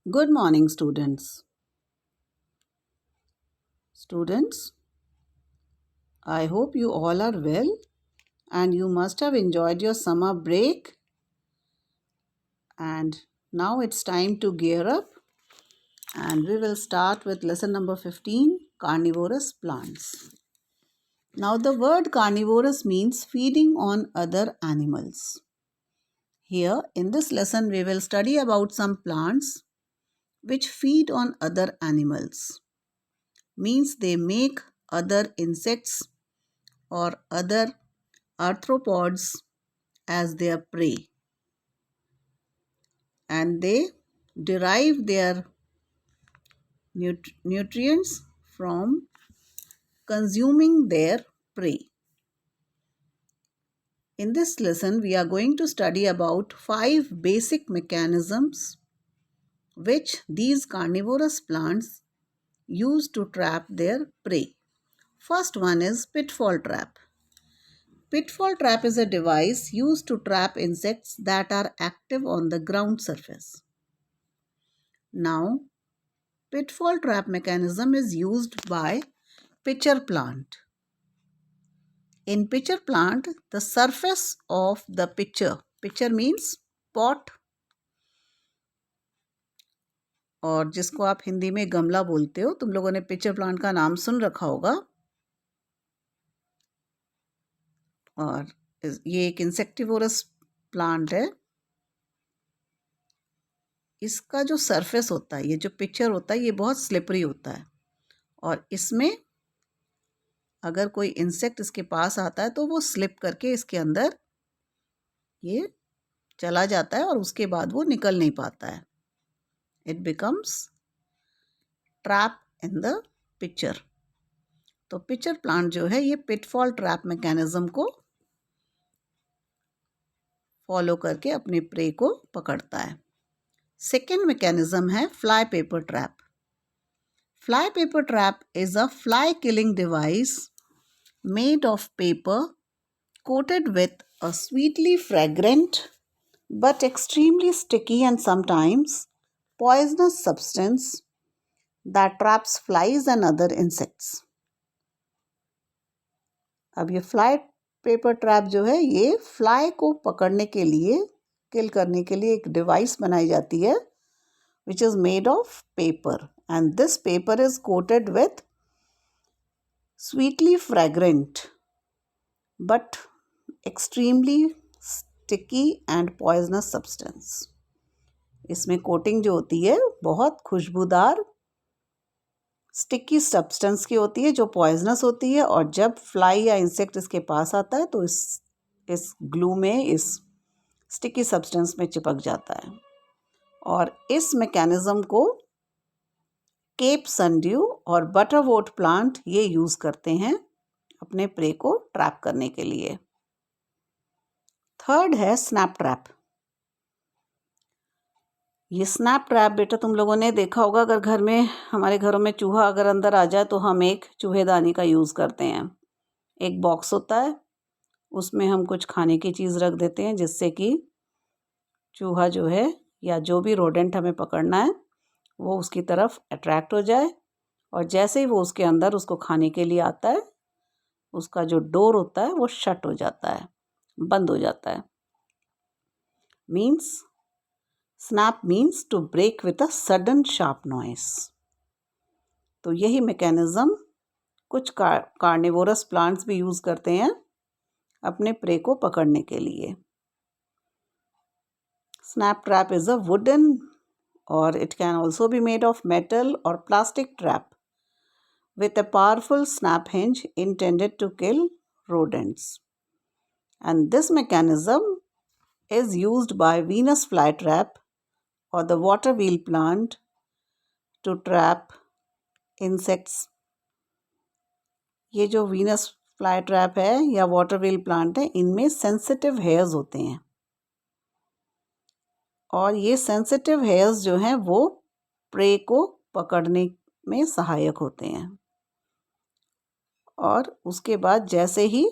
Good morning, students. Students, I hope you all are well and you must have enjoyed your summer break. And now it's time to gear up, and we will start with lesson number 15, carnivorous plants. Now, the word carnivorous means feeding on other animals. Here, in this lesson, we will study about some plants which feed on other animals. Means they make other insects or other arthropods as their prey, and they derive their nutrients from consuming their prey. In this lesson, we are going to study about 5 basic mechanisms which these carnivorous plants use to trap their prey. First one is pitfall trap. Pitfall trap is a device used to trap insects that are active on the ground surface. Now, pitfall trap mechanism is used by pitcher plant. In pitcher plant, the surface of the pitcher means pot, और जिसको आप हिंदी में गमला बोलते हो, तुम लोगों ने पिचर प्लांट का नाम सुन रखा होगा। और ये एक इंसेक्टिवोरस प्लांट है। इसका जो सरफेस होता है, ये जो पिक्चर होता है, ये बहुत स्लिपरी होता है, और इसमें अगर कोई इंसेक्ट इसके पास आता है तो वो स्लिप करके इसके अंदर ये चला जाता है और उसके बाद वो निकल नहीं पाता है। It becomes trap in the picture. तो पिक्चर प्लांट जो है ये पिटफॉल ट्रैप मैकेनिज्म को फॉलो करके अपने प्रे को पकड़ता है। सेकेंड मैकेनिज्म है fly paper trap. Fly paper trap is a fly killing device made of paper coated with a sweetly fragrant but extremely sticky and sometimes poisonous substance that traps flies and other insects. अब ये fly paper trap जो है ये fly को पकड़ने के लिए, किल करने के लिए एक डिवाइस बनाई जाती है which is made of paper, and this paper is coated with sweetly fragrant but extremely sticky and poisonous substance. इसमें कोटिंग जो होती है बहुत खुशबूदार स्टिकी सब्सटेंस की होती है जो पॉइजनस होती है, और जब फ्लाई या इंसेक्ट इसके पास आता है तो इस ग्लू में, इस स्टिकी सब्सटेंस में चिपक जाता है। और इस मैकेनिज्म को केप सनड्यू और बटरवोट प्लांट ये यूज़ करते हैं अपने प्रे को ट्रैप करने के लिए। थर्ड है स्नैप ट्रैप। ये स्नैप ट्रैप बेटा तुम लोगों ने देखा होगा, अगर घर में, हमारे घरों में चूहा अगर अंदर आ जाए तो हम एक चूहेदानी का यूज़ करते हैं। एक बॉक्स होता है, उसमें हम कुछ खाने की चीज़ रख देते हैं जिससे कि चूहा जो है या जो भी रोडेंट हमें पकड़ना है वो उसकी तरफ अट्रैक्ट हो जाए, और जैसे ही वो उसके अंदर उसको खाने के लिए आता है उसका जो डोर होता है वो शट हो जाता है, बंद हो जाता है। Means snap means to break with a sudden sharp noise. तो यही मैकेनिज्म कुछ कार्निवोरस प्लांट्स भी यूज़ करते हैं अपने प्रे को पकड़ने के लिए। Snap trap is a wooden, और it can also be made of metal और plastic trap with a powerful snap hinge intended to kill rodents. And this mechanism is used by Venus flytrap or the water wheel plant to trap insects. ये जो Venus fly trap है या water wheel plant है, इनमें sensitive hairs होते हैं, और ये सेंसिटिव हेयर्स जो हैं वो प्रे को पकड़ने में सहायक होते हैं। और उसके बाद जैसे ही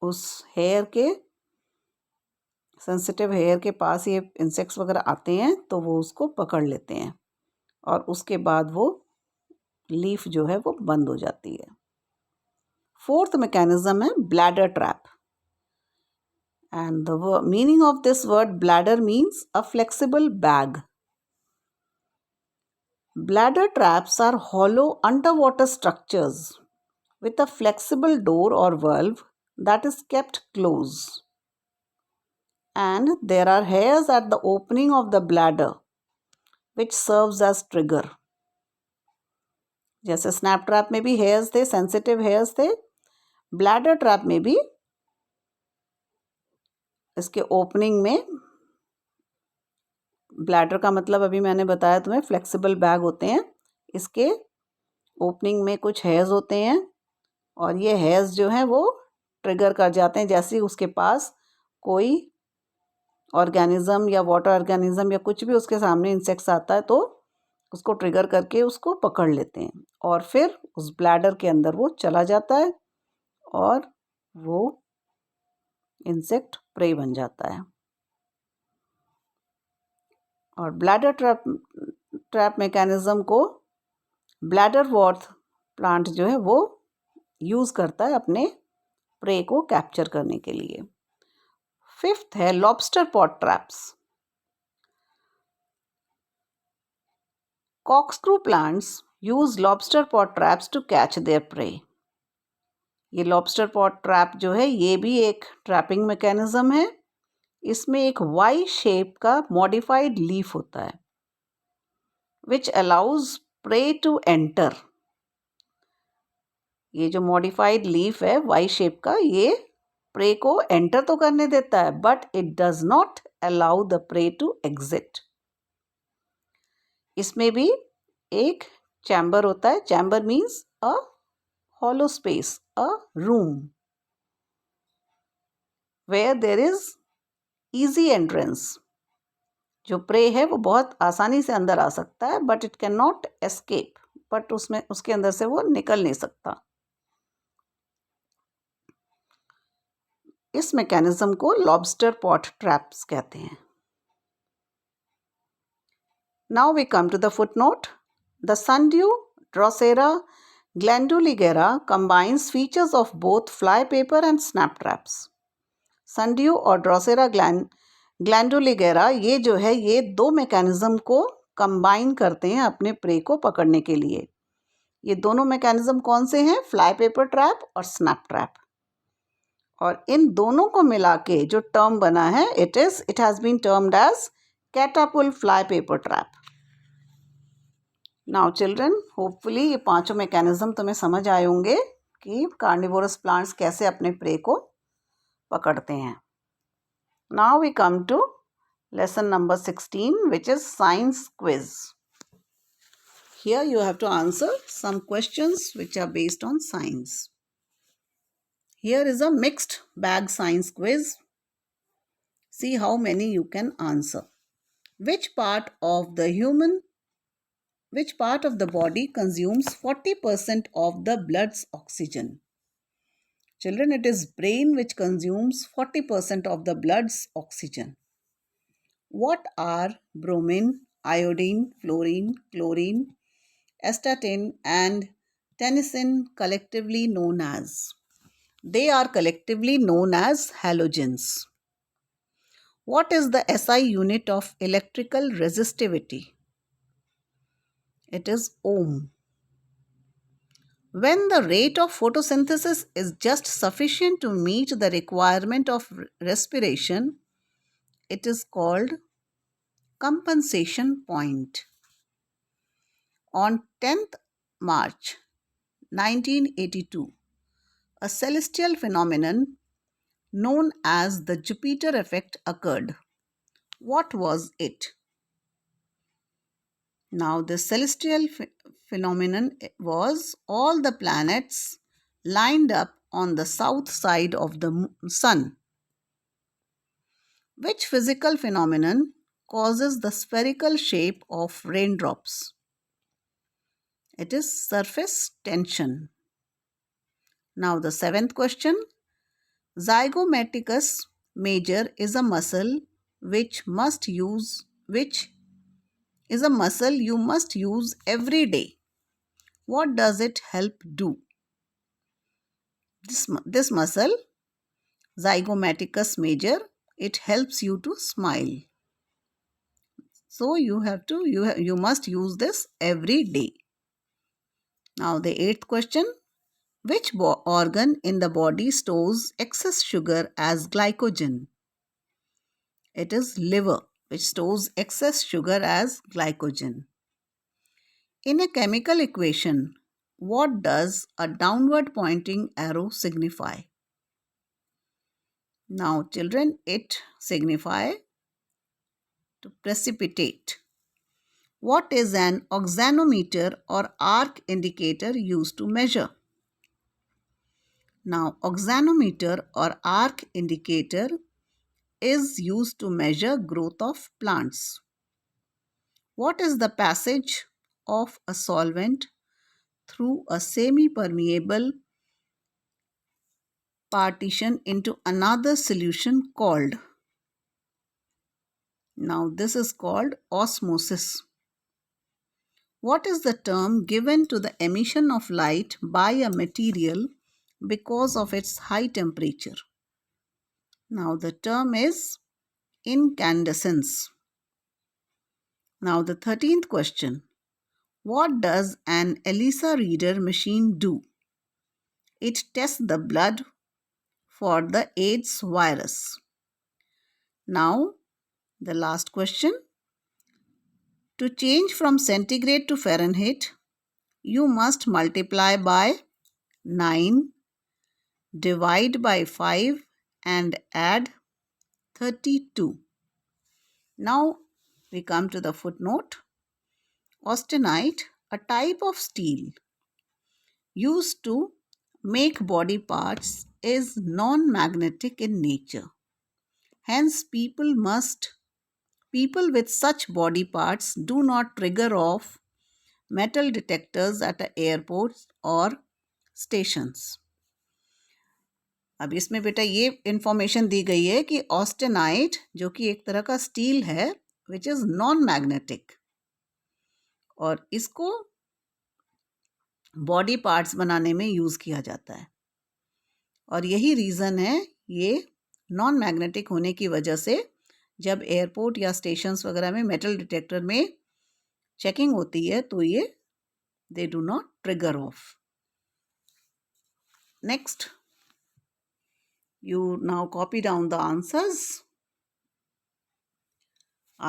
उस हेयर के सेंसिटिव हेयर के पास ये इंसेक्ट्स वगैरह आते हैं तो वो उसको पकड़ लेते हैं और उसके बाद वो लीफ जो है वो बंद हो जाती है। फोर्थ मैकेनिज्म है bladder trap, and the meaning of this word bladder means a flexible bag. Bladder traps are hollow underwater structures with a flexible door or valve that is kept closed, and there are hairs at the opening of the bladder which serves as trigger. जैसे snap trap में भी hairs थे, sensitive hairs थे, bladder trap में भी इसके opening में, bladder का मतलब अभी मैंने बताया तुम्हें, फ्लेक्सिबल बैग होते हैं, इसके ओपनिंग में कुछ हेयर्स होते हैं और ये हेयर्स जो हैं वो ट्रिगर कर जाते हैं जैसे ही उसके पास कोई ऑर्गेनिज्म या वाटर ऑर्गेनिज्म या कुछ भी उसके सामने इंसेक्ट्स आता है तो उसको ट्रिगर करके उसको पकड़ लेते हैं और फिर उस ब्लैडर के अंदर वो चला जाता है और वो इंसेक्ट प्रे बन जाता है। और ब्लैडर ट्रैप मैकेनिज्म को ब्लैडर वॉर्थ प्लांट जो है वो यूज़ करता है अपने प्रे को कैप्चर करने के लिए। फिफ्थ है lobster pot traps. Corkscrew plants use lobster pot traps to catch their prey. ये लॉबस्टर पॉट ट्रैप जो है ये भी एक ट्रैपिंग मैकेनिज्म है। इसमें एक वाई शेप का मॉडिफाइड लीफ होता है which allows prey to enter. ये जो मॉडिफाइड लीफ है वाई शेप का, ये प्रे को एंटर तो करने देता है but it does not allow the prey to exit. इसमें भी एक चैम्बर होता है। Chamber means a hollow space, a room where there is easy entrance. जो प्रे है वो बहुत आसानी से अंदर आ सकता है but it can not escape, but उसमें उसके अंदर से वो निकल नहीं सकता। इस मैकेनिज्म को लॉबस्टर पॉट ट्रैप्स कहते हैं। Now we come to the footnote. The sundew, Drosera glanduligera combines features of both flypaper and snap traps. sundew और ड्रोसेरा ग्लैंडुलिगेरा ये जो है ये दो मैकेनिज्म को कंबाइन करते हैं अपने प्रे को पकड़ने के लिए। ये दोनों मैकेनिज्म कौन से हैं? फ्लाई पेपर ट्रैप और स्नैप ट्रैप। और इन दोनों को मिला के जो टर्म बना है it has been termed as catapult fly paper trap. Now children, hopefully ये पांचों मैकेनिज्म तुम्हें समझ आए होंगे कि कार्निवोरस प्लांट्स कैसे अपने प्रे को पकड़ते हैं। Now we come to lesson number 16, which is science quiz. Here you have to answer some questions which are based on science. Here is a mixed bag science quiz. See how many you can answer. Which part of the body consumes 40% of the blood's oxygen? Children, it is brain which consumes 40% of the blood's oxygen. What are bromine, iodine, fluorine, chlorine, astatine and tennessine collectively known as? They are collectively known as halogens. What is the SI unit of electrical resistivity? It is ohm. When the rate of photosynthesis is just sufficient to meet the requirement of respiration, it is called compensation point. On 10th March 1982, a celestial phenomenon known as the Jupiter effect occurred. What was it? Now, the celestial phenomenon was all the planets lined up on the south side of the sun. Which physical phenomenon causes the spherical shape of raindrops? It is surface tension. Now the seventh question. Zygomaticus major is a muscle which is a muscle you must use every day. What does it help do? This muscle, zygomaticus major, it helps you to smile. So you must use this every day. Now the eighth question. Which organ in the body stores excess sugar as glycogen? It is liver, which stores excess sugar as glycogen. In a chemical equation, what does a downward pointing arrow signify? Now children, it signify to precipitate. What is an oxanometer or arc indicator used to measure? Now oxanometer or arc indicator is used to measure growth of plants. What is the passage of a solvent through a semi-permeable partition into another solution called? Now this is called osmosis. What is the term given to the emission of light by a material because of its high temperature? Now the term is incandescence. Now the 13th question. What does an ELISA reader machine do? It tests the blood for the AIDS virus. Now, the last question. To change from centigrade to Fahrenheit, you must multiply by 9, divide by 5 and add 32. Now, we come to the footnote. Austenite, a type of steel used to make body parts, is non-magnetic in nature. Hence, people with such body parts do not trigger off metal detectors at airports or stations. अब इसमें बेटा ये information दी गई है कि austenite जो कि एक तरह का स्टील है विच इज नॉन मैग्नेटिक और इसको बॉडी पार्ट्स बनाने में यूज़ किया जाता है और यही रीज़न है ये नॉन मैग्नेटिक होने की वजह से जब एयरपोर्ट या स्टेशंस वगैरह में मेटल डिटेक्टर में चेकिंग होती है तो ये they do not trigger of. Next, you now copy down the answers.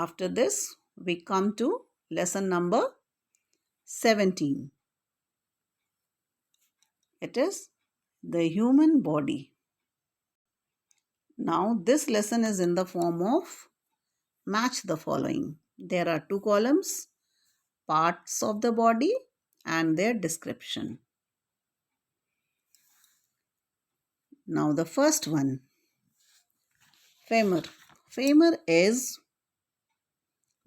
After this, we come to lesson number 17. It is the human body. Now, this lesson is in the form of match the following. There are 2 columns, parts of the body and their description. Now, the first one, femur. Femur is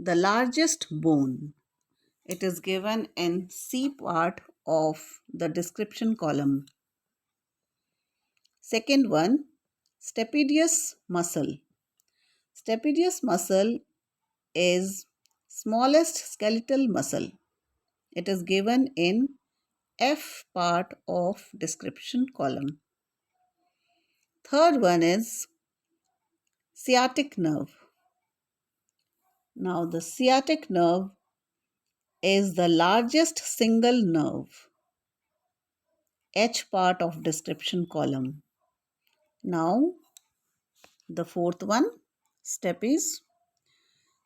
the largest bone. It is given in C part of the description column. Second one, stapedius muscle. Stapedius muscle is smallest skeletal muscle. It is given in F part of description column. Third one is sciatic nerve. Now the sciatic nerve is the largest single nerve. H part of description column. Now the fourth one, stapes.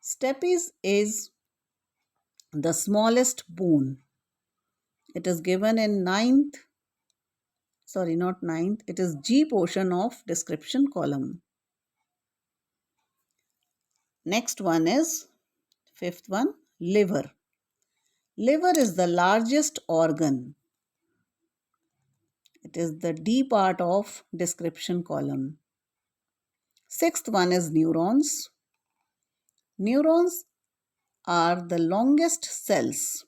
Stapes is the smallest bone. It is given in it is G portion of description column. Next one is, fifth one, liver. Liver is the largest organ. It is the D part of description column. Sixth one is neurons. Neurons are the longest cells.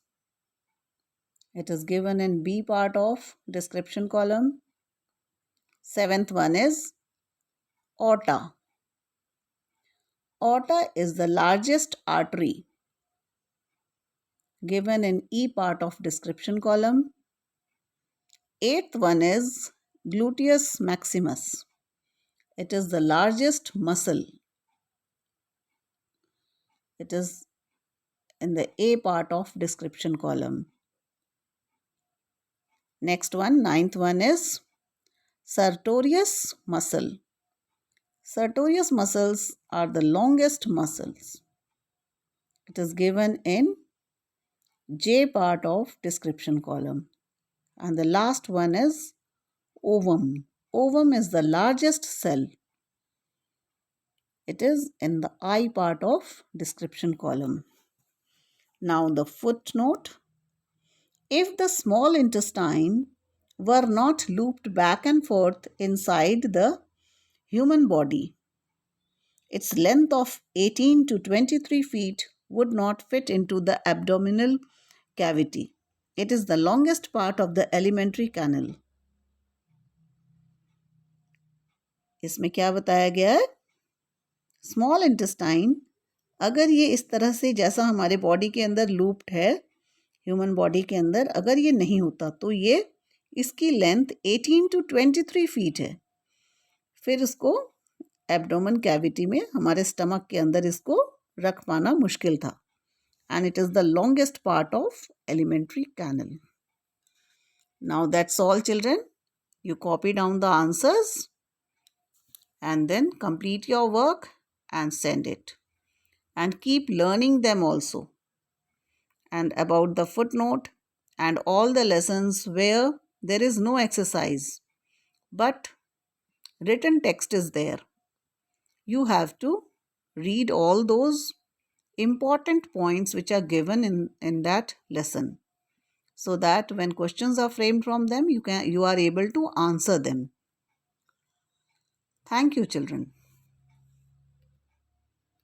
It is given in B part of description column. Seventh one is aorta. Aorta is the largest artery, given in E part of description column. Eighth one is gluteus maximus. It is the largest muscle. It is in the A part of description column. Next one, ninth one is sartorius muscle. Sartorius muscles are the longest muscles. It is given in J part of description column. And the last one is ovum. Ovum is the largest cell. It is in the I part of description column. Now the footnote. If the small intestine were not looped back and forth inside the human body, its length of 18 to 23 feet would not fit into the abdominal cavity. It is the longest part of the alimentary canal. इसमें क्या बताया गया है? Small intestine अगर ये इस तरह से जैसा हमारे बॉडी के अंदर लूप्ड है, ह्यूमन बॉडी के अंदर अगर ये नहीं होता तो ये इसकी लेंथ 18 टू 23 फीट है. फिर उसको एब्डोमेन कैविटी में हमारे स्टमक के अंदर इसको रख पाना मुश्किल था. And it is the longest part of alimentary canal. Now that's all children. You copy down the answers and then complete your work and send it. And keep learning them also. And about the footnote and all the lessons where there is no exercise, but written text is there. You have to read all those important points which are given in that lesson, so that when questions are framed from them, you are able to answer them. Thank you, children.